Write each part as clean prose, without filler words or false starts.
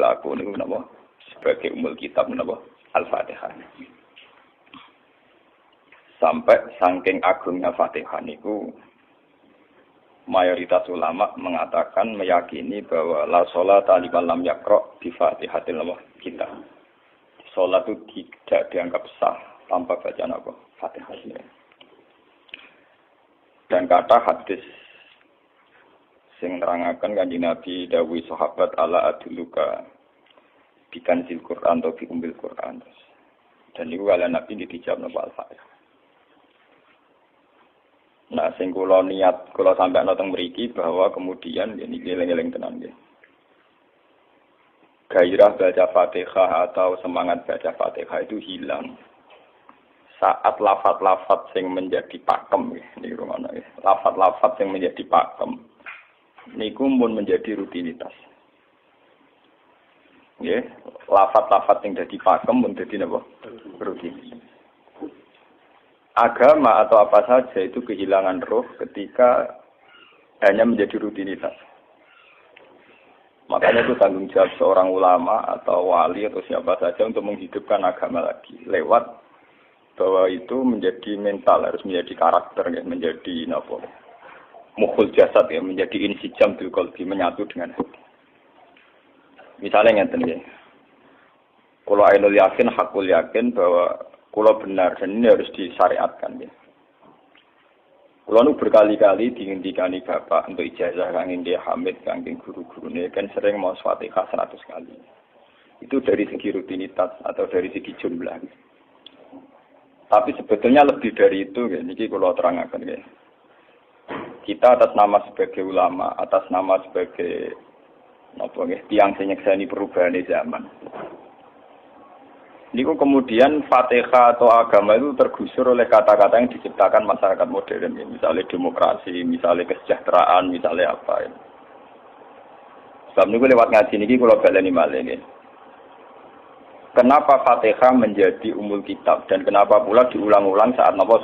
perilaku niku napa sebagai umul kitab napa Al-Fatihah. Sampai saking agungnya Fatihah niku mayoritas ulama mengatakan meyakini bahwa la sholata liman lam yaqra bi Fatihatil kitab. Salat itu tidak dianggap sah tanpa bacaan apa? Fatihah. Dan kata hadis sing nerangaken Kanjeng Nabi dawuh sahabat ala aduluka bikanzil Quran atau bikumbil Quran. Dan niku kalian Nabi dijawab napa Al-Fatihah. Nah, sing kula niat kula sampai nonton mriki bahwa kemudian ini eling-eling tenan nggih. Gairah baca Fatihah atau semangat baca Fatihah itu hilang saat lafaz-lafaz yang menjadi pakem nggih niku ngono nggih. Lafaz-lafaz yang menjadi pakem niku pun menjadi rutinitas. Nggih, lafaz-lafaz yang jadi pakem pun dadi napa? Rutinitas. Agama atau apa saja itu kehilangan roh ketika hanya menjadi rutinitas. Makanya itu tanggung jawab seorang ulama atau wali atau siapa saja untuk menghidupkan agama lagi. Lewat bahwa itu menjadi mental, harus menjadi karakter, ya, menjadi mukhul jasad, ya, menjadi insijam bil qalbi, menyatu dengan hati. Misalnya ngeten ya. Kalau ainul yakin, hakul yakin bahwa kulo benar dan ini harus disyariatkan ya. Kulo nu berkali-kali dihentikan bapak untuk ijazah kangge dia Hamid kangge guru-gurune kan sering mau Fatihah 100 kali. Itu dari segi rutinitas atau dari segi jumlah. Tapi sebetulnya lebih dari itu ya, niki kulo terangaken ya. Kita atas nama sebagai ulama, atas nama sebagai tiang sing nyekseni perubahan zaman. Niku kemudian Fatihah atau agama itu tergusur oleh kata-kata yang diciptakan masyarakat modern, ya. Misalnya demokrasi, misalnya kesejahteraan, misalnya apa. Ya. Sebab niku lewat ngaji niki kula baleni malih nggih. Kenapa Fatihah menjadi umul kitab dan kenapa pula diulang-ulang saat napa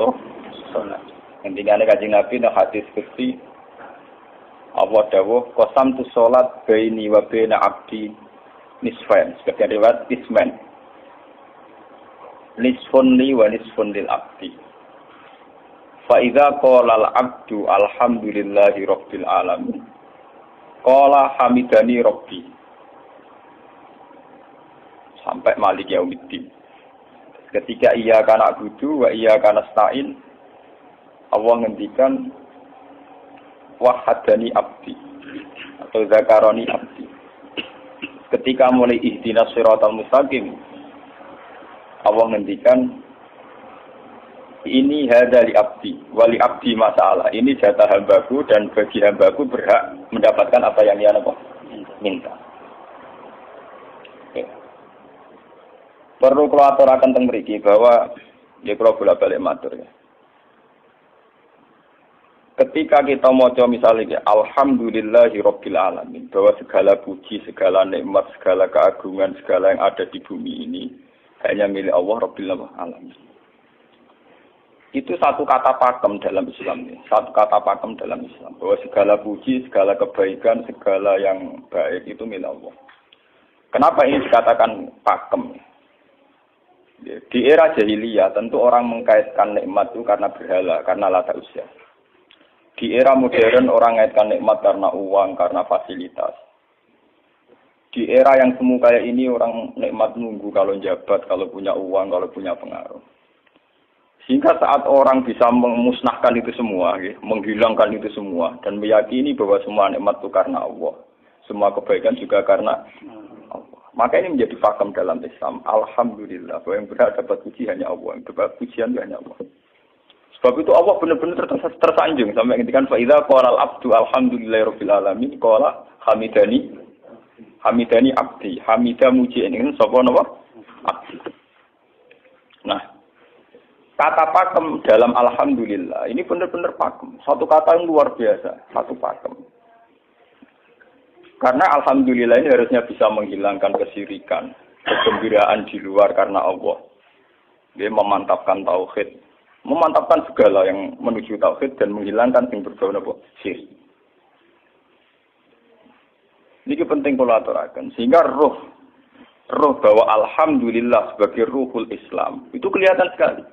salat. Intinya Kanjeng Nabi nang hadis qudsi Allah dawuh qasamtu salat baini wa baina abdi nisfain, sebagai riwayat isman. Nisfun li wa nisfun lil abdi. Fa idza qala al abdu alhamdulillahi rabbil alamin. Qala hamidani rabbi. Sampai malik yaumiddin. Ketika ia kana abudu wa ia kana nasta'in, Allah ngendikan wahadani abdi atau zakaroni abdi. Ketika mulai ihdinas siratal mustaqim, Allah ngendikan ini hadali abdi, wali abdi masalah. Ini jatah hambaku dan bagi hambaku berhak mendapatkan apa yang dia minta. Okay. Perlu kalau aturakan teng mriki bahwa ya kalau bolak-balik matur ya. Ketika kita maca misalnya alhamdulillahi rabbil alamin, bahwa segala puji, segala nikmat, segala keagungan, segala yang ada di bumi ini hanya milik Allah Rabbil Alamin. Itu satu kata pakem dalam Islam. Satu kata pakem dalam Islam. Bahwa segala puji, segala kebaikan, segala yang baik itu milik Allah. Kenapa ini dikatakan pakem? Di era jahiliyah tentu orang mengkaitkan nikmat itu karena berhala, karena lata usia. Di era modern orang mengaitkan nikmat karena uang, karena fasilitas. Di era yang semu kayak ini orang nikmat nunggu kalau jabat, kalau punya uang, kalau punya pengaruh. Sehingga saat orang bisa memusnahkan itu semua, menghilangkan itu semua, dan meyakini bahwa semua nikmat itu karena Allah. Semua kebaikan juga karena Allah. Maka ini menjadi pakem dalam Islam. Alhamdulillah, bahwa yang berhak dapat puji hanya Allah, yang dapat pujian hanya Allah. Sebab itu Allah benar-benar tersanjung sampai ngendikan fa idza qala al-abdu alhamdulillahirabbil alamin qala hamidani abdi, hamidah muji ini sapa napa? Abdi. Nah, kata pakem dalam alhamdulillah ini benar-benar pakem. Satu kata yang luar biasa, satu pakem. Karena alhamdulillah ini harusnya bisa menghilangkan kesyirikan, kegembiraan di luar karena Allah. Dia memantapkan tauhid, memantapkan segala yang menuju tauhid dan menghilangkan yang berbau napa? Syirik. Niki penting kula aturaken sehingga roh bahwa alhamdulillah sebagai ruhul Islam itu kelihatan sekali.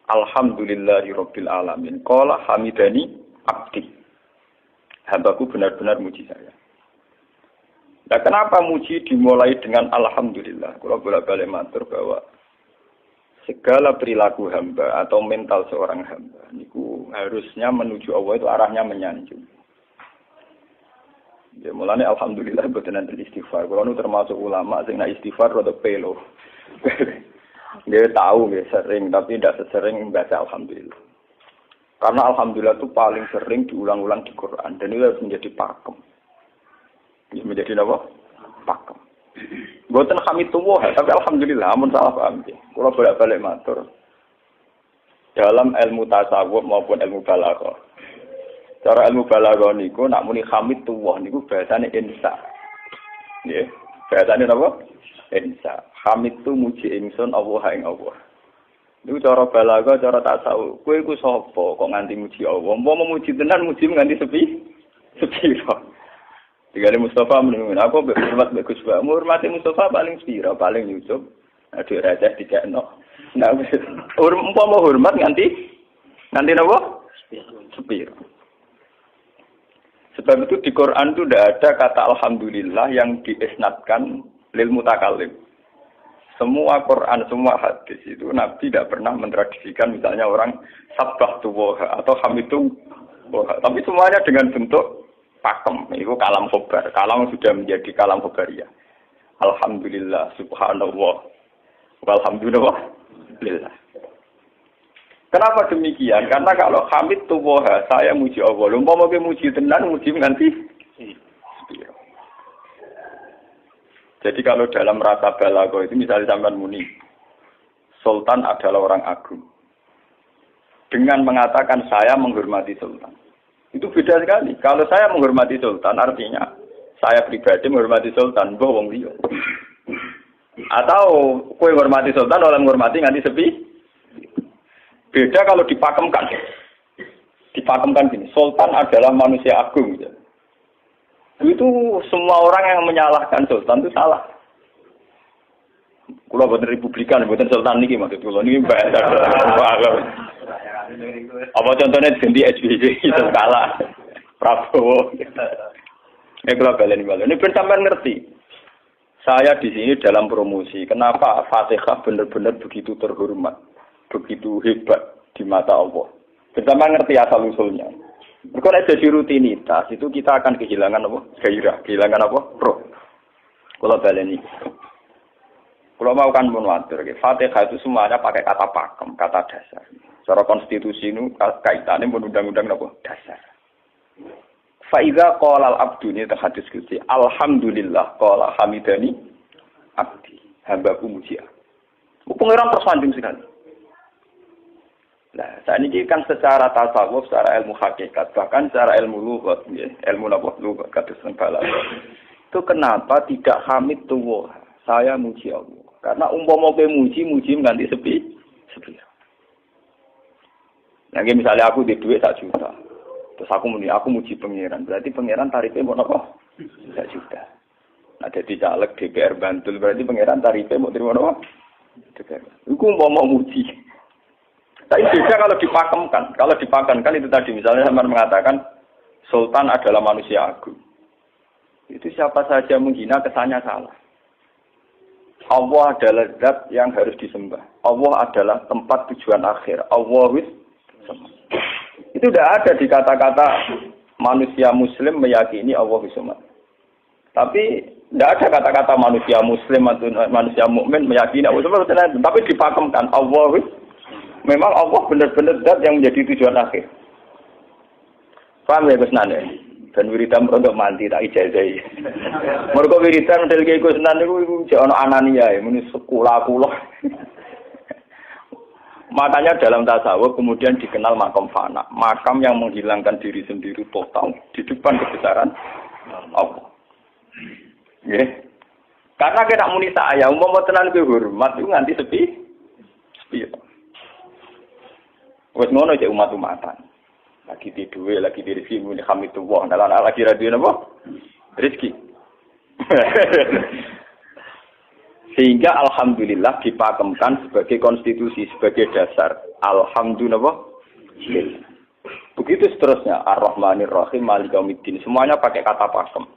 Alhamdulillahirabbil alamin. Qala hamidani abdi. Hambaku benar-benar muji saya. Nah, kenapa muji dimulai dengan alhamdulillah? Kula bolak-balik matur bahwa segala perilaku hamba atau mental seorang hamba niku harusnya menuju Allah itu arahnya menyanjung. Ya mulane alhamdulillah boten enten istighfar. Kulo nu termasuk ulama sing nek istighfar rada pelo. Dia tahu ya sering tapi tidak sesering membaca alhamdulillah. Karena alhamdulillah itu paling sering diulang-ulang di Quran dan itu harus menjadi pakem. Ya, menjadi apa? Pakem. Boten hamitullah tapi alhamdulillah amun salah paham nggih. Kulo bolak-balik matur. Dalam ilmu tasawuf maupun ilmu balaghah. Cara ilmu balaghah niku nak muni hamidullah niku bahasane insa. Nggih. Bahasane napa? Insa. Hamid tu muji ingsun Allah ing Allah. Niku cara balaghah, cara tasawuf. Kowe iku sapa kok nganti muji Allah? Umpama muji tenan muji nganti sepiro. Digane Mustafa menung aku hormat mbek Gus Ba. Hormati Mustafa paling sepiro, paling nyucup. Adik receh dikekno. Nah, umpama hormat nganti napa? Sepiro. Sebab itu di Quran itu tidak ada kata alhamdulillah yang diisnadkan lil mutakallim. Semua Quran, semua hadis itu Nabi tidak pernah mentradisikan misalnya orang sabbahtu wa atau hamidu wa. Tapi semuanya dengan bentuk pakem. Itu kalam khobar. Kalam sudah menjadi kalam khobariyah. Alhamdulillah subhanallah. Walhamdulillah. Kenapa demikian? Karena kalau hamid tuwoha, saya muji Allah. Umpama ke muji tenan, muji nanti. Jadi kalau dalam rasa balaghah itu misalnya sampean muni, Sultan adalah orang agung. Dengan mengatakan saya menghormati Sultan. Itu beda sekali. Kalau saya menghormati Sultan artinya saya pribadi menghormati Sultan, mbah wong liya. Atau kowe menghormati Sultan orang menghormati nganti sepi. Beda kalau dipakemkan. Dipakemkan gini, Sultan adalah manusia agung. Ya. Itu semua orang yang menyalahkan Sultan itu salah. Kalau buatan Republikan, buatan Sultan ini maksud kalau ini bahasa. Apa contohnya ganti SBY itu kalah. Prabowo. Kalau kalian ini bersama ngerti. Saya di sini dalam promosi. Kenapa Fatihah benar-benar begitu terhormat? Begitu hebat di mata Allah. Bersama ngerti asal usulnya. Kalau jadi rutinitas itu kita akan kehilangan apa? Gairah, kehilangan apa? Roh. Kalau balik ini, kalau mau kan menwatir, Fatihah itu semuanya pakai kata pakem, kata dasar. Secara konstitusi itu kaitannya undang-undang apa? Dasar. Faiza qala al-abdu ini terhadis kuti. Alhamdulillah qala hamidani abdi. Hambaku muji aku. Pengiran tersanjung sekali. Nah, saat ini kan secara tasawuf, secara ilmu hakikat, bahkan secara ilmu lughat, ya, ilmu lughat kados balaghah. Itu kenapa tidak hamid tuwa? Saya muji Allah. Karena umpama kowe muji nganti sepi. Nah, misalnya aku di duit 1 juta. Terus aku muji pangeran. Berarti pangeran tarifnya mau apa? 1 juta. Nah, jadi caleg DPR Bantul berarti pangeran tarifnya mau terima apa? DPR. Iku umpama muji. Tapi beda kalau dipakemkan. Kalau dipakemkan itu tadi misalnya sampean mengatakan Sultan adalah manusia agung. Itu siapa saja menghina kesannya salah. Allah adalah zat yang harus disembah. Allah adalah tempat tujuan akhir. Allah itu tidak ada di kata-kata manusia muslim meyakini Allah Subhanahu. Tapi tidak ada kata-kata manusia muslim atau manusia mukmin meyakini Allah Subhanahu. Tapi dipakemkan Allah. Memang Allah benar-benar zat yang menjadi tujuan akhir. Paham ya Gus Nan? Dan wiridan untuk mandi tak ijazahi. Mergo wiridan model kayak Gus Nan itu jek ana anania ya, muni sekula-kula. Makanya dalam tasawuf kemudian dikenal makam fana, makam yang menghilangkan diri sendiri total di depan kebesaran Allah. Nggih. Karena kita muni saya, umpama tenan ke hormat itu nganti sepi. Wes ngono cek umat-umatan. Lagi di duwe, lagi di rezeki muni hamidullah. Nah lagi radio napa? Rezeki. Sehingga alhamdulillah dipakemkan sebagai konstitusi, sebagai dasar. Alhamdulillah. Begitu seterusnya. Ar-Rahmanir Rahim, Maliki Yaumiddin. Semuanya pakai kata pakem.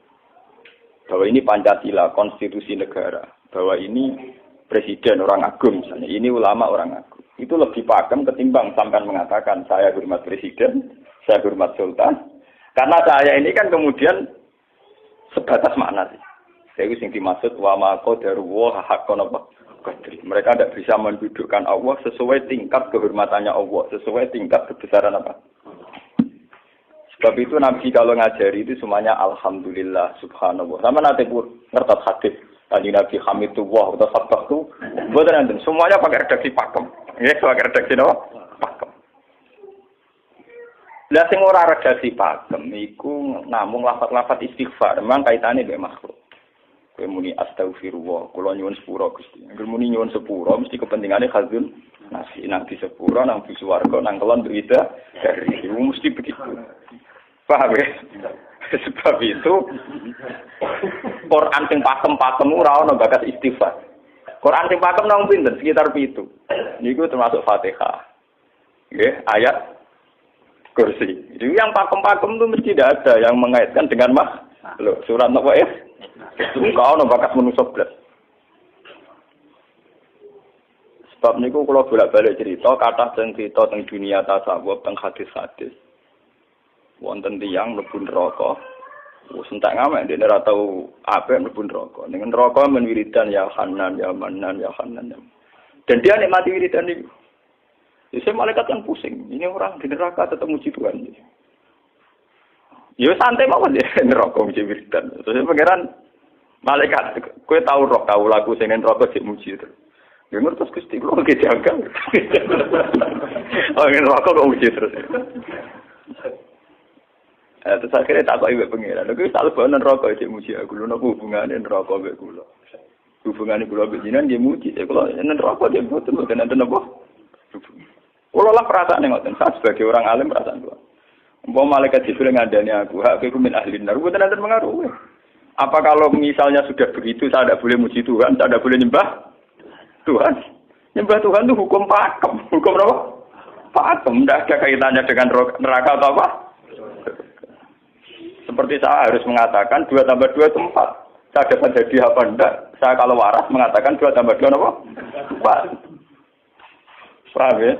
Bahwa ini Pancasila, konstitusi negara. Bahwa ini presiden orang agung misalnya. Ini ulama orang agung. Itu lebih pakem ketimbang sampai mengatakan saya hormat presiden, saya hormat sultan. Karena saya ini kan kemudian sebatas makna sih. Itu yang dimaksud wa ma qadaruhu haqqan qadri. Mereka tidak bisa mendudukkan Allah sesuai tingkat kehormatannya Allah, sesuai tingkat kebesaran apa. Sebab itu Nabi kalau ngajari itu semuanya alhamdulillah subhanallah. Sama nanti pun ngertos hadis tadi Nabi Hamidullah atau Sabbahtu, bukan nanti semuanya pakai redaksi pakem. Ya, pakai redaksi apa? Pakem. Lah sing ora redaksi pakem iku namung lafaz-lafaz istighfar, memang kaitane mbek makhluk. Kowe muni astagfirullah, kula nyuwun sepura Gusti. Angger muni nyuwun sepura mesti kepentingane khazun nasi nang di sepura nang di swarga nang kelon berita dari itu mesti begitu. Paham ya? Sebab itu Quran sing pakem-pakem ora ono bakat istighfar. Quran sing pakem nang pinten sekitar 7. Niku termasuk Fatihah. Nggih, ayat kursi. Jadi yang pakem-pakem itu mesti tidak ada yang mengaitkan dengan makhluk. Surat apa ya? Kau no bakat manusia belas. Sebab niku kalau bolak-balik cerita, kata cerita tentang dunia tasawuf, tentang hadis-hadis. Wonten tiyang mlebu neraka. Wis entek ngamek dene ora tau apik mlebu neraka. Ning neraka men wiridan ya Hanan ya Manan ya Hanan. Dan dia nikmati wiridan itu. Jadi malaikat kan pusing. Ini orang di neraka tetap muji Tuhan. Ya santai mawon ya neraka muji wiridan. Terus pangeran malaikat, kowe tau roh kau lagu sing neraka sik muji itu. Ya ngertos Gusti kula ge jagal. Oh neraka kok muji terus. Terus akhirnya tak kok iwek pangeran. Lha kuwi tak lebokno neraka sik muji aku. Lho napa hubungane neraka mek kula? Hubungane kula mek jinan nggih muji. Kula neraka nggih boten enten apa? Kula lah perasaan ngoten. Saya sebagai orang alim perasaan kula. Umpama malaikat Jibril ngandani aku, hak aku min ahli nar. Boten enten pengaruh. Apa kalau misalnya sudah begitu saya tidak boleh muji Tuhan, saya tidak boleh nyembah Tuhan? Nyembah Tuhan itu hukum pakem. Hukum apa? Pakem. Tidak ada kaitannya dengan neraka atau apa? Seperti saya harus mengatakan 2 tambah 2 itu 4. Saya dapat jadi apa enggak? Saya kalau waras mengatakan 2 tambah 2 apa? 4. Paham ya?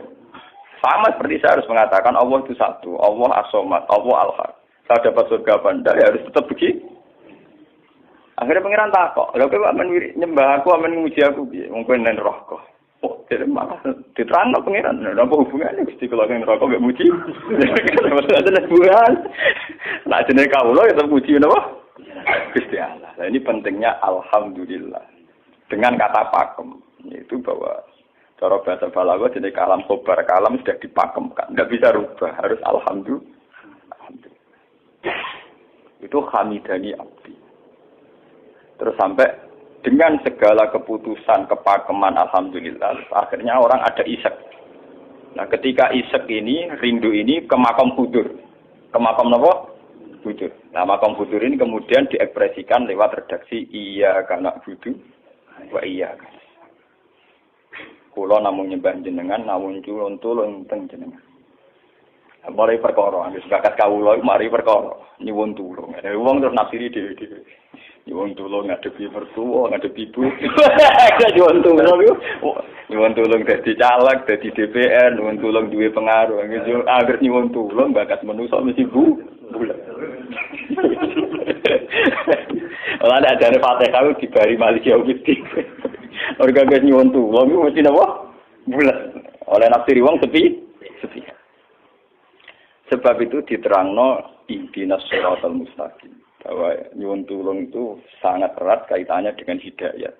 Sama seperti saya harus mengatakan Allah itu satu. Allah as-somad. Allah al-haq. Saya dapat surga apa enggak? Ya harus tetap begitu. Akhirnya pangeran takok, lha kowe kok men nyembah aku, men muji aku piye? Wong kowe nen roh kok. Oh, jadi malah diterangno pangeran. Lha apa hubungane Gusti kula ning neraka mek muji? Ada hubungan. Lah jenenge kawula ya tetep muji napa? Gusti Allah. Nah ini pentingnya alhamdulillah. Dengan kata pakem, yaitu bahwa cara bahasa balaghah jenenge kalam khobar, kalam sudah dipakemkan, enggak bisa rubah, harus alhamdulillah. Itu hamidani abdi. Terus sampai dengan segala keputusan kepakeman alhamdulillah akhirnya orang ada isek. Nah ketika isek ini rindu ini ke makam hudur. Ke makam apa? Hudur. Nah makam hudur ini kemudian diekspresikan lewat redaksi iya kana budu wa iya. Kula namung nyembah jenengan namung tulung teng jenengan. Mari perkara, wis bakat kawula mari perkara nyuwun tulung. Wong terus nafsiri dhewe-dhewe. Nyuwun tulung ngadepi mertua, ngadepi ibu. Nyuwun tulung iku. Nyuwun tulung dadi caleg, dadi DPR, nyuwun tulung duwe pengaruh. Agar nyuwun tulung bakat manusa mesti bulat. Ora ada jane Fatihah dibari Maliki Yaumiddin. Orga gak nyuwun tulung iku mesti napa? Bulat. Oleh nafsiri wong sepi. Sebab itu diterangno ihdinas shiratal mustaqim. Bahwa nyuwun tulung itu sangat erat kaitannya dengan hidayah.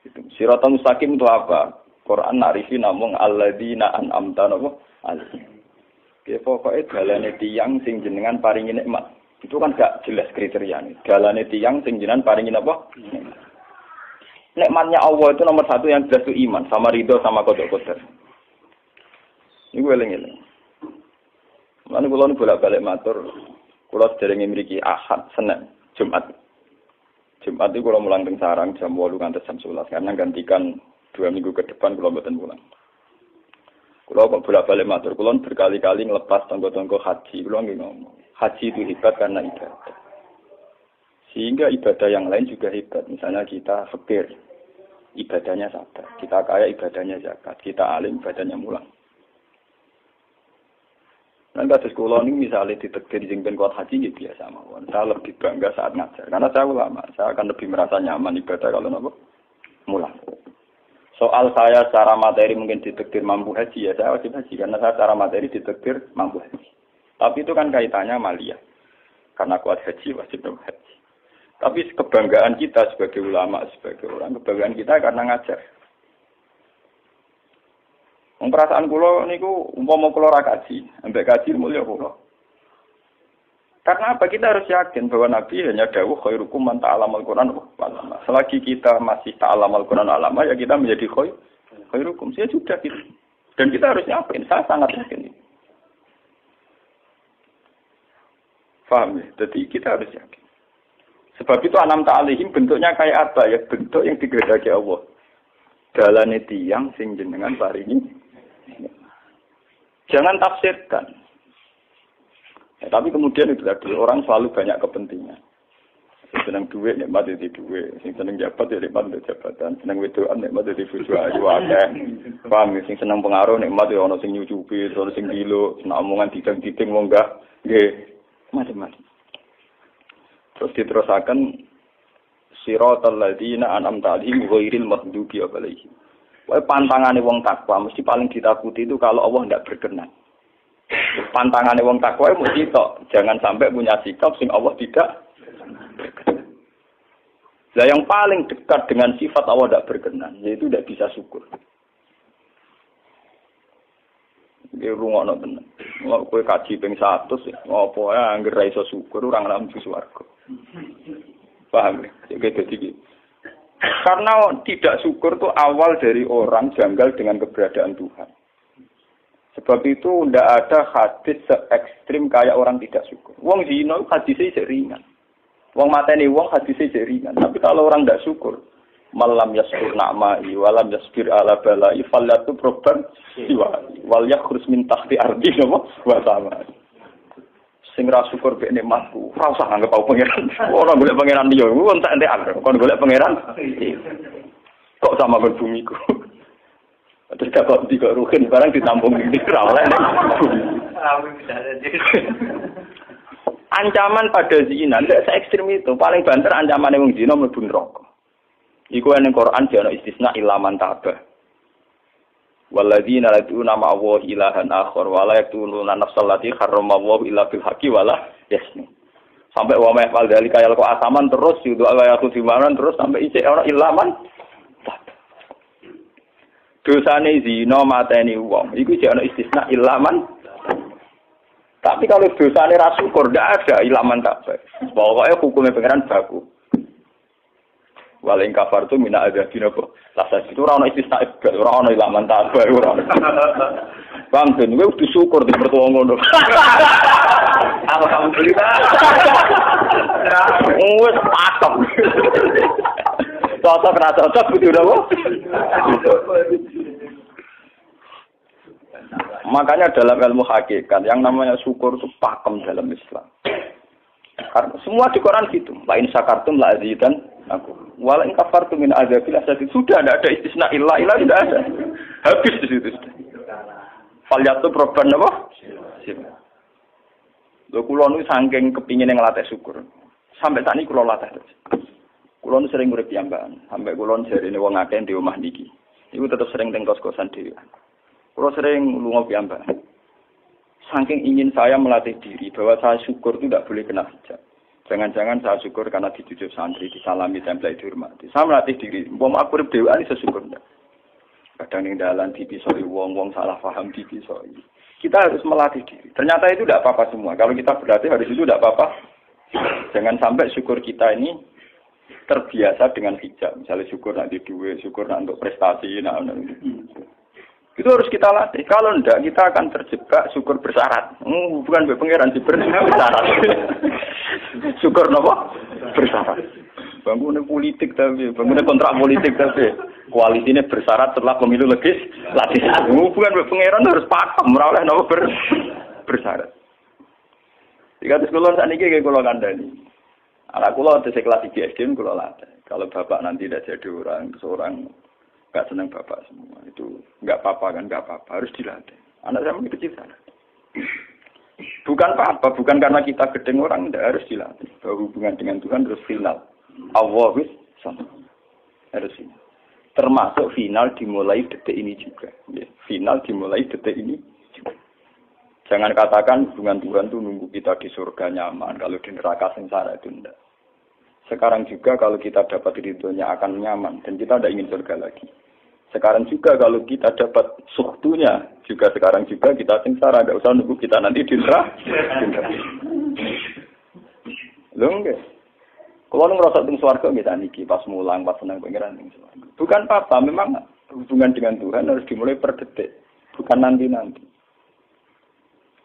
Itu shiratal mustaqim itu apa? Quran narifi namung alladzina an'amta alaihim. Ya pokoke dalane tiyang sing jenengan paringi nikmat. Itu kan gak jelas kriteriane. Dalane tiyang sing jenengan paringi apa? Nikmatnya Allah itu nomor 1 yang jelas itu iman sama ridho sama qada qadar. Niku eling-eling. Lan kula bolak-balik matur, kula sederenge mriki Ahad, Senin, Jumat. Jumat itu kalau mulang teng sarang jam 8 nganti jam 11 karena gantikan 2 minggu ke depan kalau mboten pulang. Kalau kok bolak-balik matur, kalau berkali-kali ngelepas tonggo-tonggo haji, kalau nggih ngomong. Haji itu hebat karena ibadah. Sehingga ibadah yang lain juga hebat. Misalnya kita fakir, ibadahnya sabar. Kita kaya, ibadahnya zakat. Kita alim, ibadahnya mulang. Dan kasus kula ini misalnya ditekdir jengben kuat haji, ya biasa mawon. Saya lebih bangga saat ngajar. Karena saya ulama, saya akan lebih merasa nyaman ibadah kalau nopo mulang. Soal saya secara materi mungkin ditekdir mampu haji, ya saya wajib haji. Karena saya secara materi ditekdir mampu haji. Tapi itu kan kaitannya maliyah. Karena kuat haji, wajib haji. Tapi kebanggaan kita sebagai ulama, sebagai orang, kebanggaan kita karena ngajar. Perasaan kula niku umpama kula ra kaji, ambek kaji mulya kula. Karena apa? Kita harus yakin bahwa Nabi hanya dawuh khairukum man ta'allamal Qur'an wa 'allama. Selagi kita masih ta'allamal Qur'an alama, ya kita menjadi khairukum. Saya sudah gitu. Dan kita harus yakin, saya sangat yakin ini. Paham ya? Jadi kita harus yakin. Sebab itu anam ta'alihim bentuknya kayak apa ya? Bentuk yang digedaki Allah. Dalane tiyang sing jenengan paringi. Jangan tafsirkan. Ya, tapi kemudian itu tadi orang selalu banyak kepentingan. Sing seneng duit nikmat di duit, sing seneng jabat ya nikmat di jabatan, seneng wedoan nikmat di bojo ayu akeh. Paham, sing seneng pengaruh nikmat ya ana sing nyucupi, ana sing gilo, seneng omongan didang-diding wong enggak nggih macam-macam. Terus diterusaken siratal ladzina an'amta 'alaihim ghairil maghdubi 'alaihim. Wae pantangane wong takwa mesti paling ditakuti itu kalau Allah tidak berkenan. Pantangane wong takwa mesti tok, jangan sampai punya sikap sing Allah tidak berkenan. Lah yang paling dekat dengan sifat Allah tidak berkenan, yaitu tidak bisa syukur. Iki rungokno tenan. Mau kowe kaji ping 100 ngopo ae anggere ra iso syukur ora nang swarga. Paham ya? Jadi karena tidak syukur itu awal dari orang janggal dengan keberadaan Tuhan. Sebab itu tidak ada hadis se-ekstrim kayak orang tidak syukur. Wong zina hadisnya ringan. Wong mateni wong hadisnya ringan. Tapi kalau orang tidak syukur, malam yaskur na'ma'i walam yasbir ala bala'i fallatu proban wal yakhrus min tahti ardi wa sama. Sing ra syukur mek nikmatku, ora usah anggap aku pangeran. Ora golek pangeran liya, ku entek-entek kon golek pangeran. Kok sama kon bumiku. Terus kok tiga rugen barang ditampung di oleh. Ancaman pada zina ndak se-ekstrem itu, paling banter ancamane wong zina mlebu neraka. Iku ning Quran jana istisna ilaman tabah. Walladzina laduna ma'allahi ilahan akhar wa la yaqtuluna nafsal lati harramallahu illa bil haqqi wa la yasni. Sampai wa ma fal dalika yalqa asaman terus yudu ayatu dimanan terus sampai isih ora ilaman. Dosane zina mateni wong iku jek ana istisna ilaman. Tapi kalau dosane ra syukur ndak ada ilaman kabeh. Pokoke hukume pangeran baku. Waling kafar tu mina ada dina kok. Lasa itu ora ono istisna ibad, ora ono ilaman tabah ora. Bang ben kowe kudu syukur di mertua ngono. Alhamdulillah. Wes patok. Cocok ra cocok kudu napa? Makanya dalam ilmu hakikat yang namanya syukur itu pakem dalam Islam. Karena semua di Quran gitu. La in syakartum la azidan aku. Wala in kafartum min azabil asad. Sudah tidak ada istisna illa tidak ada. Habis di situ sudah. Falyatu proban apa? Lho kula nu saking kepingin ngelatih syukur. Sampai saat ini kula latih terus. Kula nu sering urip piyambakan. Sampai kula jarine wong akeh di omah niki. Iku tetep sering teng kos-kosan dhewe. Kula sering lunga piyambakan. Saking ingin saya melatih diri bahwa saya syukur itu tidak boleh kena hijab. Jangan-jangan saya syukur karena dicucuk santri, disalami, tempel, dihormati. Saya melatih diri. Wong aku urip dhewe iki syukur ndak. Kadang ning dalan dipisoi wong-wong salah paham dipisoi. Kita harus melatih diri. Ternyata itu tidak apa-apa semua. Kalau kita berlatih harus itu tidak apa-apa. Jangan sampai syukur kita ini terbiasa dengan hijab. Misalnya syukur nanti duit, syukur nanti untuk prestasi. Itu harus kita latih. Kalau enggak, kita akan terjebak syukur bersyarat. Bukan pangeran sih bersyarat. Syukur apa? Bersyarat. bangunnya politik tapi bangunnya kontrak politik tapi koalisinya bersyarat setelah pemilu legislatif. Hubungan pangeran harus pakem ora oleh napa bersyarat. Jika sekolah saat ini kayak kalau kandani, anak kulo di kelas 3 SD kulo latih. Kalau bapak nanti tidak jadi seorang nggak senang bapak semua itu nggak apa-apa kan nggak apa-apa harus dilatih. Anak saya masih kecil sana. Bukan apa-apa, bukan karena kita gedeng orang, tidak harus dilatih. Bahwa hubungan dengan Tuhan harus final. Allahus sama. Harus final. Termasuk final dimulai detik ini juga. Ya, final dimulai detik ini juga. Jangan katakan hubungan Tuhan itu nunggu kita di surga nyaman. Kalau di neraka sengsara itu tidak. Sekarang juga kalau kita dapat ridhonya akan nyaman. Dan kita tidak ingin surga lagi. Sekarang juga kalau kita dapat suktunya, juga sekarang juga kita sengsara, tidak usah nunggu kita nanti diserah. Lho enggak. Kalau ngerasa teng swarga kita niki pas mulang, pas senang pengiran teng swarga. Bukan apa, memang hubungan dengan Tuhan harus dimulai per detik, bukan nanti-nanti.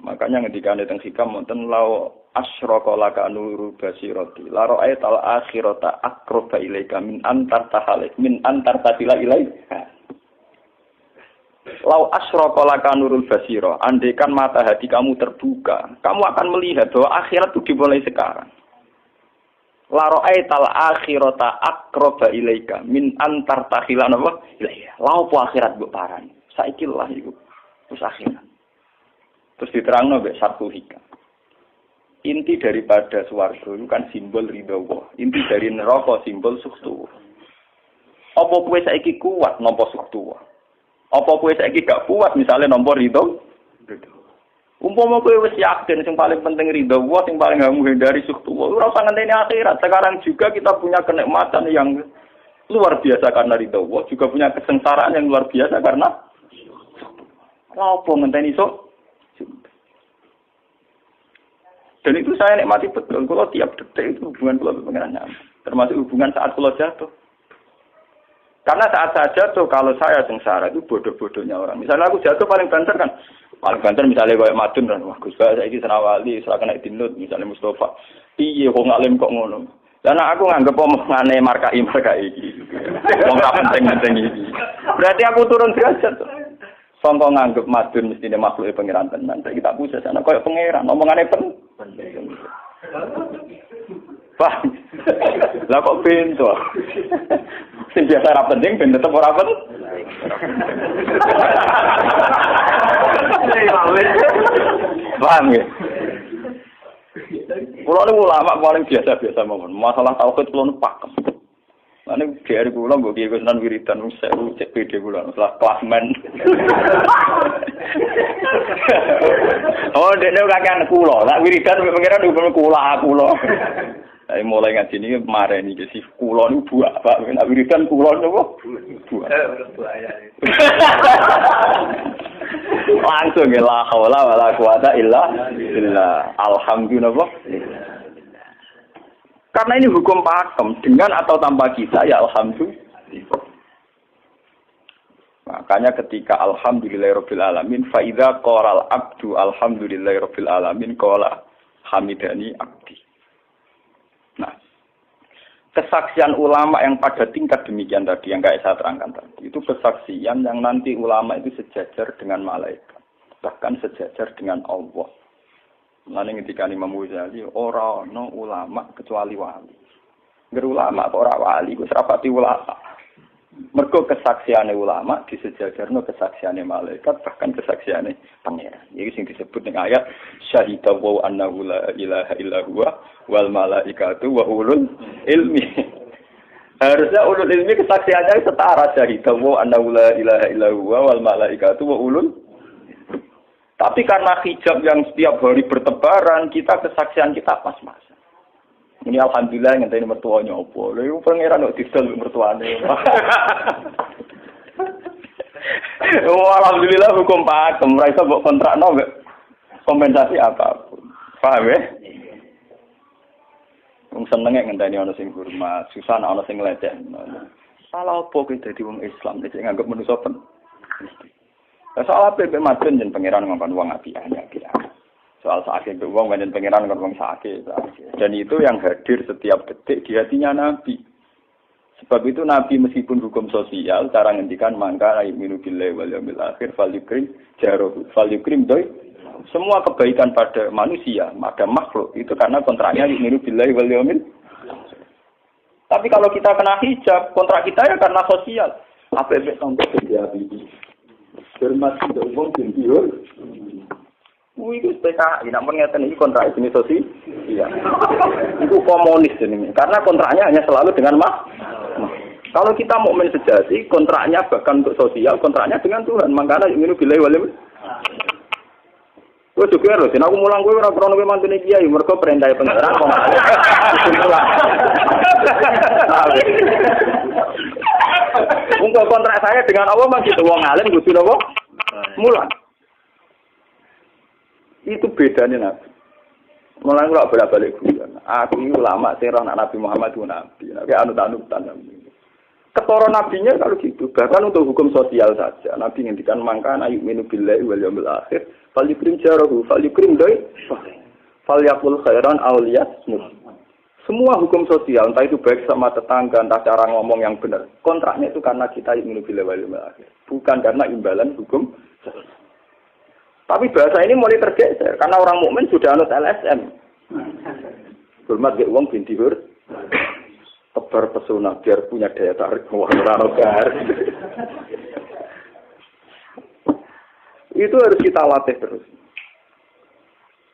Makanya ketika ada teng hikam wonten lau asyraka laka nuru basirati la ra'aital akhirata aqraba ilaika min antar tahalik min antar tatila ilaika. Lau asyraka laka nurul basira, andaikan mata hati kamu terbuka, kamu akan melihat bahwa akhirat itu dimulai sekarang. La ra'aital akhirata aqraba ilaika min antar tahila napa ilaika. Lau po akhirat mbok parani. Saiki lah iku. Terus akhirat. Terus diterangno mbek satu hikam. Inti daripada swarga itu kan simbol ridho Allah. Inti dari neraka simbol suktu. Apa kowe saiki kuat nampa suktu? Apa kowe saiki gak kuat misalnya nampa ridho? Umpama kowe wis yakin sing paling penting ridho Allah, sing paling gak menghindari suktu. Ora usah ngenteni akhirat. Sekarang juga kita punya kenikmatan yang luar biasa karena ridho Allah, juga punya kesengsaraan yang luar biasa karena suktu. Apa ngenteni sok? Dan itu saya nikmati betul. Kalau tiap detik itu hubungan kalau pengenannya, termasuk hubungan saat kalau jatuh. Karena saat saya jatuh, kalau saya sengsara itu bodoh-bodohnya orang. Misalnya aku jatuh paling banter kan, paling banter misalnya kayak Madun kan, wah Gus saya ini senawali, setelah kena dinut, misalnya Mustafa, iya kok ngalim kok ngono. Dan aku nganggep omongane markai iki. Wong ra penting-penting iki. Berarti aku turun derajat. Sangka nganggep Madun mestine makhluk pangeran tenan. Saiki tak pusat ana koyo pangeran, omongane penting. Wah. Lah kok pintu. Sing biasa ra penting ben tetep ora penting. Paham ya? Kulo niku ulama paling biasa-biasa mawon. Masalah tauhid kulo pakem. Ane dari kula mbok kiye Gunan wiridan sewu cek PD kula setelah klasmen. Oh, dene kakean kula. Lah wiridan pengiran hukum kula. Saya mulai ngaji niki mareni iki si kula niku buak, Pak. Nek wiridan kula niku buak. Langsung ya la haula wala quwata illa billah. Alhamdulillah. Karena ini hukum pakem, dengan atau tanpa kita, ya alhamdulillah. Makanya ketika alhamdulillahirabbil alamin, fa idza qala al-abdu alhamdulillahirabbil alamin qala hamidani abdi. Nah, kesaksian ulama yang pada tingkat demikian tadi yang kayak saya terangkan tadi, itu kesaksian yang nanti ulama itu sejajar dengan malaikat, bahkan sejajar dengan Allah. Lalu ketika Imam Ghazali ora ana ulama kecuali wali. Ngger ulama kok ora wali, ku serapati ulama. Mergo kesaksiane ulama disejajarno kesaksiane malaikat bahkan kesaksiane pangeran. Iki sing disebut ning ayat syahidallahu annahu la ilaha illa huwa wal malaikatu wa ulul ilmi. Harusnya ulul ilmi kesaksiannya setara syahidallahu annahu la ilaha illa huwa wal malaikatu wa ulul. Tapi karena hijab yang setiap hari bertebaran, kita kesaksian kita pas-pasan. Ini alhamdulillah ngenteni mertuanya opo. Lha iku pangeran kok didol mertuane. Oh, alhamdulillah hukum pakem, ra iso mbok kontrakno mbek kompensasi apapun. Paham ya? Wong senenge ngenteni ana sing hormat, susah ana sing nglecek. Salah opo ki dadi wong Islam nek nganggep manusa pen. Soal apa yang Madun dan pangeran ngomong uang apian. Soal sakit uang dan pangeran ngomong sakit. Dan itu yang hadir setiap detik di hatinya Nabi. Sebab itu Nabi meskipun hukum sosial, cara ngendikan mangka yu'minu billahi wal yaumil akhir falyukrim jarohu falyukrim doi. Semua kebaikan pada manusia, pada makhluk itu karena kontraknya yu'minu billahi wal yaumil. Tapi kalau kita kena hijab, kontrak kita ya karena sosial. Apa-apa contoh dia ini. Hormat tidak umum tinggiul. Itu PKI, namun ngeten ini kontrak jenis sosial. Iya. Itu komunis ini. Karena kontraknya hanya selalu dengan Kalau kita mukmin sejati, kontraknya bahkan untuk sosial, kontraknya dengan Tuhan. Makanya yu'minu billahi wal yaumil. Gue juga loh, aku mulang gue orang krono mantune kiai, mereka perintah pengeran kok. Untuk kontrak saya dengan Allah masih tuh wong alim kudu napa? Mulang. Itu bedanya Nabi. Mulang kula bolak-balik guyon. Aku iki ulama sing roh Nabi Muhammad ku nabi. Nek anut-anutan nabi. Ketara nabinya kalau gitu, bahkan untuk hukum sosial saja. Nabi ngendikan mangkana yu'minu billahi wal yaumil akhir, falyukrim jarahu, falyukrim doi, falyaqul khairan aw liyasmut. Semua hukum sosial, entah itu baik sama tetangga, entah cara ngomong yang benar. Kontraknya itu karena kita yu'minu billahi wal yaumil akhir, bukan karena imbalan hukum sosial. Tapi bahasa ini mulai tergeser karena orang mukmin sudah anut LSM. Hormat ge wong binti hur. Tebar pesona biar punya daya tarik itu harus kita latih terus.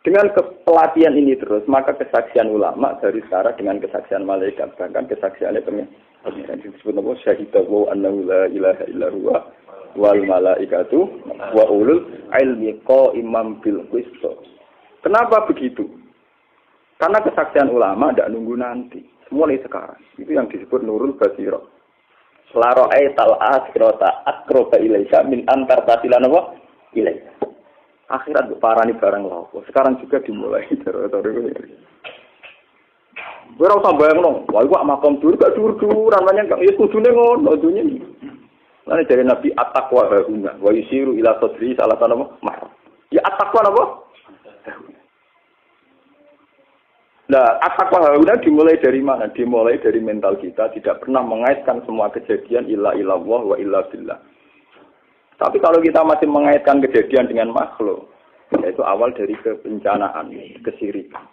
Dengan pelatihan ini terus, maka kesaksian ulama dari sekarang dengan kesaksian malaikat, bahkan kesaksiannya pengiran disebut nama syahidahu annahu la ilaha illa huwa wal malaikatu wa ulul ilmi qaimam bil qist. Kenapa begitu? Karena kesaksian ulama tidak nunggu nanti. Mulai sekarang. Itu yang disebut nurul basirah. Selaro'ai tal'as kirota akroba ilaika min antar tasilan apa? Ilaika. Akhirat parani barang laku. Sekarang juga dimulai. Gue rasa bayang dong. Wah, gue makom dulu, gak dur-duran. Namanya gak yes, kudune ngono. Lalu dari Nabi at-taqwa hahuna. Wa yusiru ila sodri salah tanah apa? Ya at-taqwa apa? Nah, at-taqwa hauna dimulai dari mana? Dimulai dari mental kita, tidak pernah mengaitkan semua kejadian illa illallah wa illa billah. Tapi kalau kita masih mengaitkan kejadian dengan makhluk, yaitu awal dari kebencanaan, kesirikan.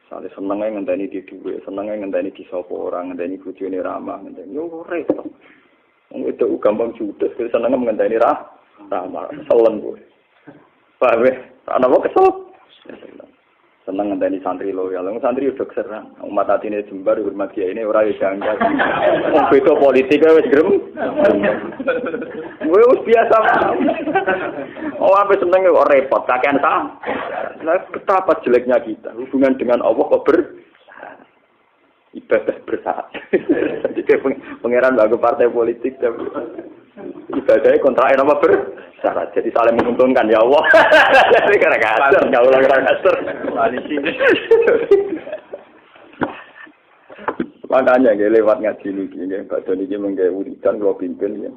Misalnya senengnya ngenteni di duwe, senengnya ngenteni di sapa orang, ngenteni bojone ramah, ngenteni yo repot. Wong itu gampang judes, senengnya ngenteni ramah, selen kowe. Paham ya? Ana kok kesel? Seneng ngenteni santri loyal. Santri udah keserang. Umat atine jembar hormat kiai ini ora yo janggal. Beda politik wis grem. Wis biasa. Oh, apa seneng kok repot, kakean ta. Lah betapa jeleknya kita. Hubungan dengan Allah kok ibadah bersyarat. Jadi pangeran bagi partai politik tapi ibadahnya kontraknya apa bersyarat. Jadi saling menguntungkan ya Allah. Jadi karena kasar, ya Allah karena kasar. Makanya lewat ngaji ini, Pak Doni ini menggawe wiridan kalau pimpin ya.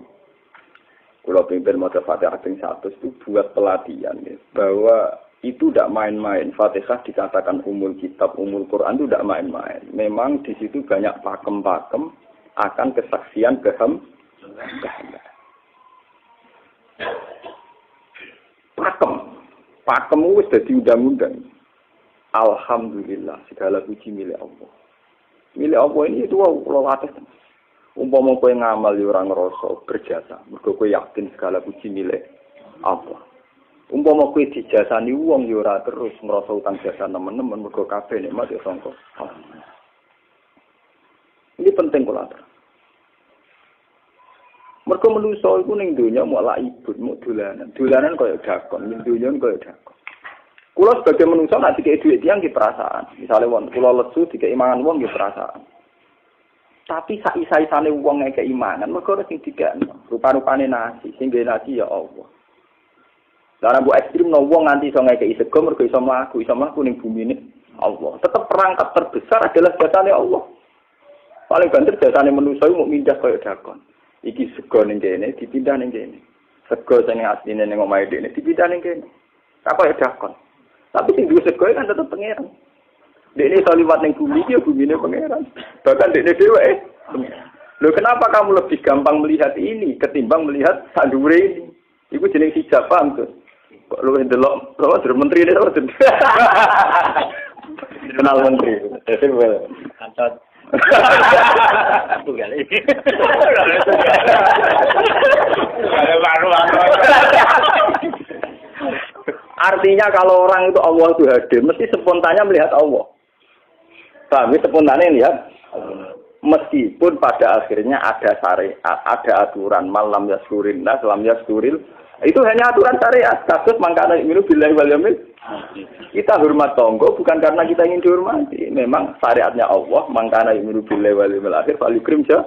Kalau pimpin maca Fatihah ping 100 itu buat pelatihan ya, bahwa itu tidak main-main. Fatihah dikatakan umul kitab, umul Quran itu tidak main-main. Memang di situ banyak pakem-pakem akan kesaksian kehendak. Pakem wis dadi undang-undang. Alhamdulillah segala puji milik Allah. Milik Allah ini itu Allah latih. Umpama kowe ngamal yo ora ngrasa berjasa, mergo kowe yakin segala puji milik Allah. Umpama kowe dijasani wong yo ora terus ngrasa utang jasa nemen-nemen mergo kabeh nikmat yo sangka Allah. Ini penting kula atur. Mergo manusa iku ning donya mau lak ibut, mau dolanan. Dolanan koyo dakon, ning donya koyo dakon. Kula sebagai manusa nek dikek dhuwit tiyang nggih perasaan. Misale wong kula lesu dikek mangan wong nggih perasaan. Tapi sak-isa-isane wong ngekek imangan, mergo sing dikekno rupa-rupane nasi, sing ngene nasi ya Allah. Lah mbok ekstrem no wong nganti iso ngekeki sego mergo iso mlaku ning bumine Allah. Tetep perangkat terbesar adalah jasane Allah. Paling banter jasane manusa iku mung mindah kaya dakon. Iki sego ning kene dipindah ning kene. Sego sing asline ning omahe dene dipindah ning kene. Apa ya dakon. Tapi sing duwe sego kan tetep pangeran. Dene iso liwat ning bumi iki ya bumine pangeran. Bahkan dene dhewe pangeran. Loh kenapa kamu lebih gampang melihat ini ketimbang melihat sadure ini? Iku jeneng hijab paham tuh. Kok lu ndelok lho menteri ini lho. Kenal menteri. Kantor. Tunggal ini. Artinya kalau orang itu Allah itu hadir, mesti spontannya melihat Allah. Kami spontannya lihat, meskipun pada akhirnya ada syariat, ada aturan malam yaskurin, lam yaskuril, itu hanya aturan syariat. Kasus mangkana minu billahi wal yaumil. Kita hormat tonggo bukan karena kita ingin dihormati. Memang syariatnya Allah, mangkana minu billahi wal yaumil akhir fal yukrim ja.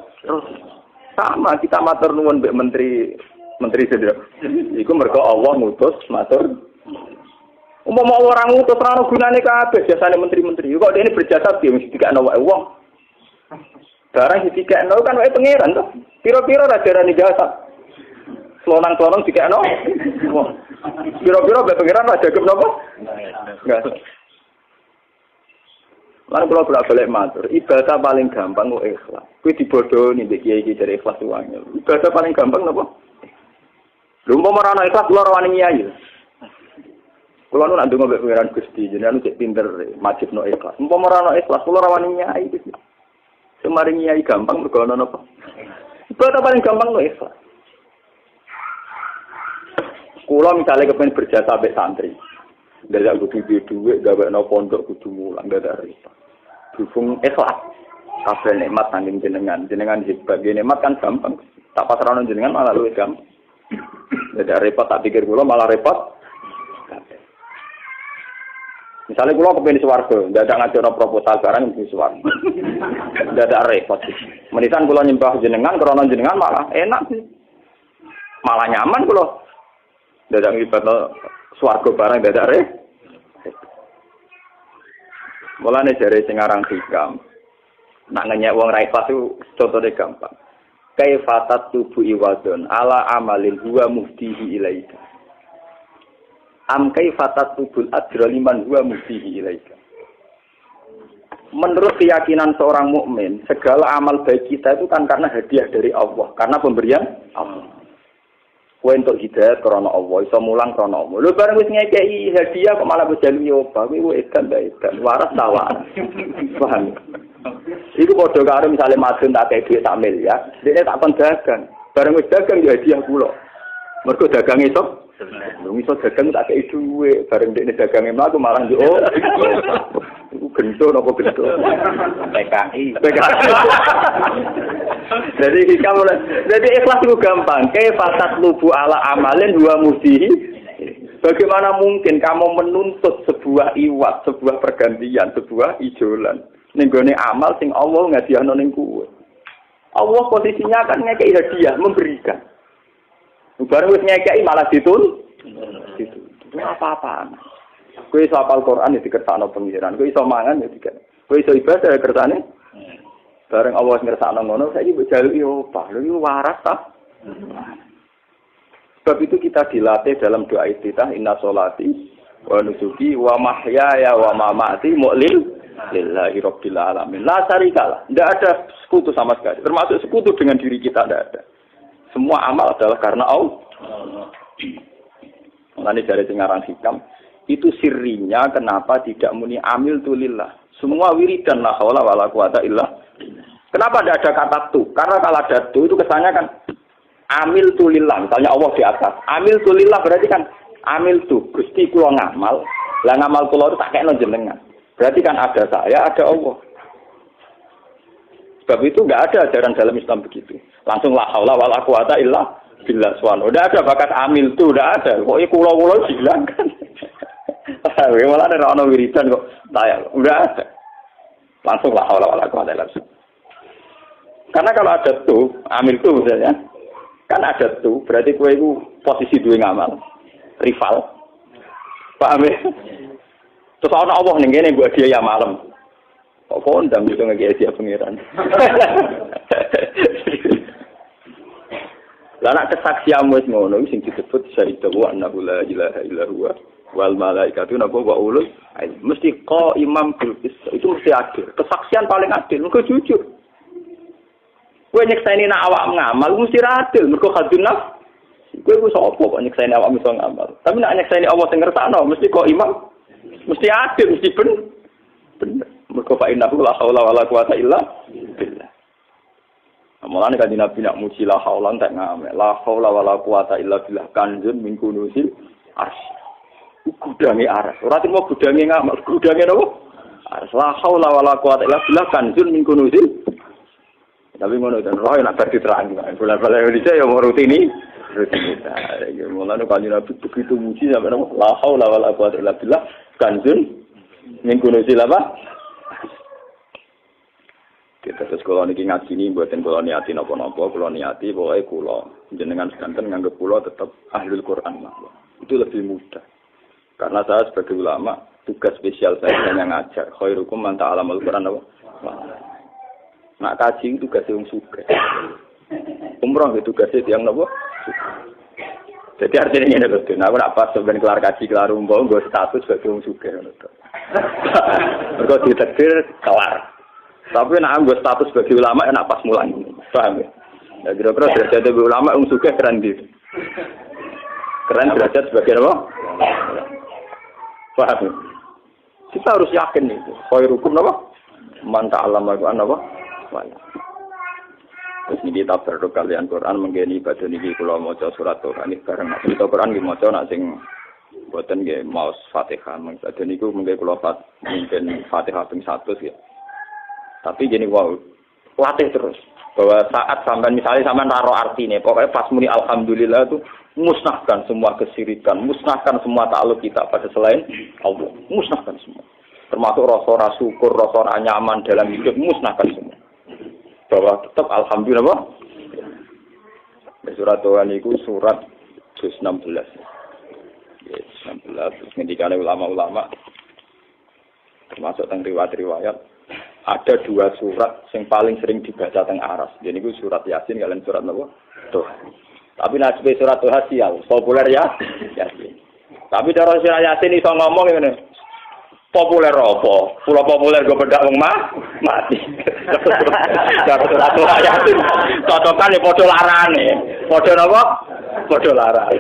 Sama kita matur nuwun mbek menteri sedaya. Iku mergo Allah ngutus matur. Umpama orang ngutus ora ono gunane kabeh biasane menteri-menteri. Kok dene berjasa piye mesti dikakno wae wong. Barang dikakno kan wae pangeran to. Piro-piro ra darani jasa. Selonang-selonang dikakno wong. Piro-piro wae pangeran ra jagep napa? Enggak. Lan kula bolak-balik matur, ibadah paling gampang kok ikhlas. Kuwi dibodoni mbek kiai-kiai dari ikhlas uangnya. Ibadah paling gampang napa? Lha umpama ora ana ikhlas kula ora wani nyai. Kula nu nak ndonga mbek pangeran Gusti, jenengan cek pinter majibno ikhlas. Umpama ora ana ikhlas kula ora wani nyai iki. Semari nyai gampang mergo ana napa? Ibadah paling gampang kok ikhlas. Kula misalnya kepen berjasa mbek santri. Dadak kudu duwe gawekno pondok kudu mulang dadak repot. Dukung ikhlas. Kabeh nikmat saking jenengan hebat. Nikmat kan gampang. Tak pasrahno jenengan malah luwih gampang. Dadak repot tak pikir kula malah repot. Misalnya kula kepengin swarga, dadak ngajono proposal barang mesti swarga. Dadak repot. Menitan kula nyembah jenengan krana jenengan malah enak sih. Malah nyaman kula. Dadak nglibatno swarga barang dadak repot. Mulane jare sing aran hikam. Nak ngenyek wong ra ikhlas itu contone gampang. Kaifatat tubu iwadon ala amalin huwa muftihi ilaika. Am kaifatat tubul adra liman huwa muftihi ilaika. Menurut keyakinan seorang mukmin, segala amal baik kita itu kan karena hadiah dari Allah, karena pemberian Allah. Kowe entuk hidayah karena Allah, iso mulang karena Allah. Lho bareng wis ngekeki hadiah kok malah bejalu yo apa, kowe edan ta edan, waras ta waras. Paham? Iku padha karo misale madun tak kei dhuwit sak miliar, dekne tak kon dagang. Bareng wis dagang yo hadiah kula. Mergo dagang iso iso dagang tak kei dhuwit, bareng dekne dagange mlaku malah yo iku gento napa gento. PKI. Jadi ikhlas itu gampang. Kaifatat lubu ala amalin huwa muftihi. Bagaimana mungkin kamu menuntut sebuah iwat, sebuah pergantian, sebuah ijolan ning gone amal sing Allah ngadihano ning kowe. Allah posisinya kan ngekeki hadiah, memberikan. Bareng wis ngekeki malah ditun. Itu apa-apaan. Kowe iso hafal Quran ya dikersakno pengiran, kowe iso mangan ya dikek. Kowe iso ibadah ya kersane. Bareng Allah ngersakno ngono, saiki mbok jaluki opah. Lha iki waras ta? Sebab itu kita dilatih dalam doa iftitah inna sholati wa nusuki wa mahyaya wa mamati lillahi rabbil alamin. La syarikalah. Tidak ada sekutu sama sekali. Termasuk sekutu dengan diri kita tidak ada. Semua amal adalah karena Allah. Mulane dari dengaran hikam itu sirinya kenapa tidak muni amil tu lillah. Semua wiridan la haula wala quwata illa. Kenapa tidak ada kata tu? Karena kalau ada tu itu kesannya kan amil tu lillah. Misalnya Allah di atas. Amil tu lillah berarti kan amil tu Gusti kula ngamal. Lah ngamal kula itu tak kekno jenengan. Berarti kan ada saya, ada Allah. Sebab itu enggak ada ajaran dalam Islam begitu. Langsung la haula wala quwata illa billah subhanahu. Udah ada bakat amil tu, udah ada. Kok kula-kula hilangkan. Malah ada orang wiridan kok tayang, udah ada. Langsung lah awal-awal aku ada langsung. Karena kalau ada tuh, amil tuh misalnya, kan ada tuh, berarti kue itu posisi dua ngamal, rival. Paham ya? Terus orang Allah nih gue dia ya malam. Kok kondang gitu nggak dia pengiran. Lah nak kesaksian wis ngono sing disebut syahidahu annahu la ilaha illa huwa wal malaikatu napa wa ulul mesti imam bil qist itu mesti adil. Kesaksian paling adil engko jujur. Kowe nyekseni nak awak ngamal mesti adil, mergo hadun nafs. Kowe ku sapa kok nyekseni awak iso ngamal. Tapi nak nyekseni Allah sing ngersakno mesti kok imam. Mesti adil, mesti bener. Mergo fa innahu la haula wala quwata illa billah. Mulane kan Nabi nak muji la haula entek ngamek. La haula wala quwata illa billah kanjun min kunusil arsy. Gudange aras. Ora terima gudange ngamak, gudange napa? Aras. La haula wala quwata illa billah kanjun min kunusil. Tapi ngono dan roh nak bar diterangi. Bola-bola Indonesia ya mau rutini. Ya mulane kan Nabi begitu muji sampai napa? La haula wala quwata illa billah kanjun min kunusil apa? Kita terus kalau niki ngaji ini buatin kalau niati nopo-nopo, kalau niati pokoknya kulo jenengan sekanten nganggep kulo tetap ahlul Quran lah. Itu lebih mudah. Karena saya sebagai ulama tugas spesial saya hanya ngajar. Khairukum man ta'allamal Quran apa? Nak kaji itu tugas yang suka. Umroh itu tugasnya yang nopo. Jadi artinya ini betul. Nah, aku nak pas sebenarnya kelar kaji kelar umroh, gue status sebagai yang suka. Mereka ditakdir kelar. Tapi nak gue status sebagai ulama enak pas mulai, paham ya? Ya kira-kira derajat sebagai ulama suka keren gitu. Keren derajat sebagai apa? Paham ya? Kita harus yakin itu. Khairukum apa? Man ta'allama Al-Qur'an apa? Terus ini kita berdoa kalian Quran menggeni badan ini kalau mau surat Quran ini bareng. Nah, kita Quran ini mau nak sing buatan nggih mau Fatihah. Badan itu mungkin kalau mungkin Fatihah ping 100 ya. Tapi gini wow, latih terus. Bahwa saat sampai misalnya sampai naruh arti nih, pokoknya pas muni alhamdulillah itu musnahkan semua kesirikan, musnahkan semua takluk kita pada selain Allah, musnahkan semua. Termasuk rasa syukur, rasa nyaman dalam hidup, musnahkan semua. Bahwa tetap alhamdulillah. Surat Tuhan itu surat 16. Yes, 16. Terus ketika ulama-ulama termasuk tentang riwayat-riwayat. Ada 2 surat yang paling sering dibaca teng aras. Jadi itu surat Yasin kalian surat apa? Tuh. Tapi nasib surat Tuh sial, populer ya Yasin. Tapi cara surat Yasin iso ngomong ngene. Populer apa? Pulau populer gue bedak wong mati. Cara surat Tuh Yasin. Cocokan ya padha larane. Padha napa? Padha larane.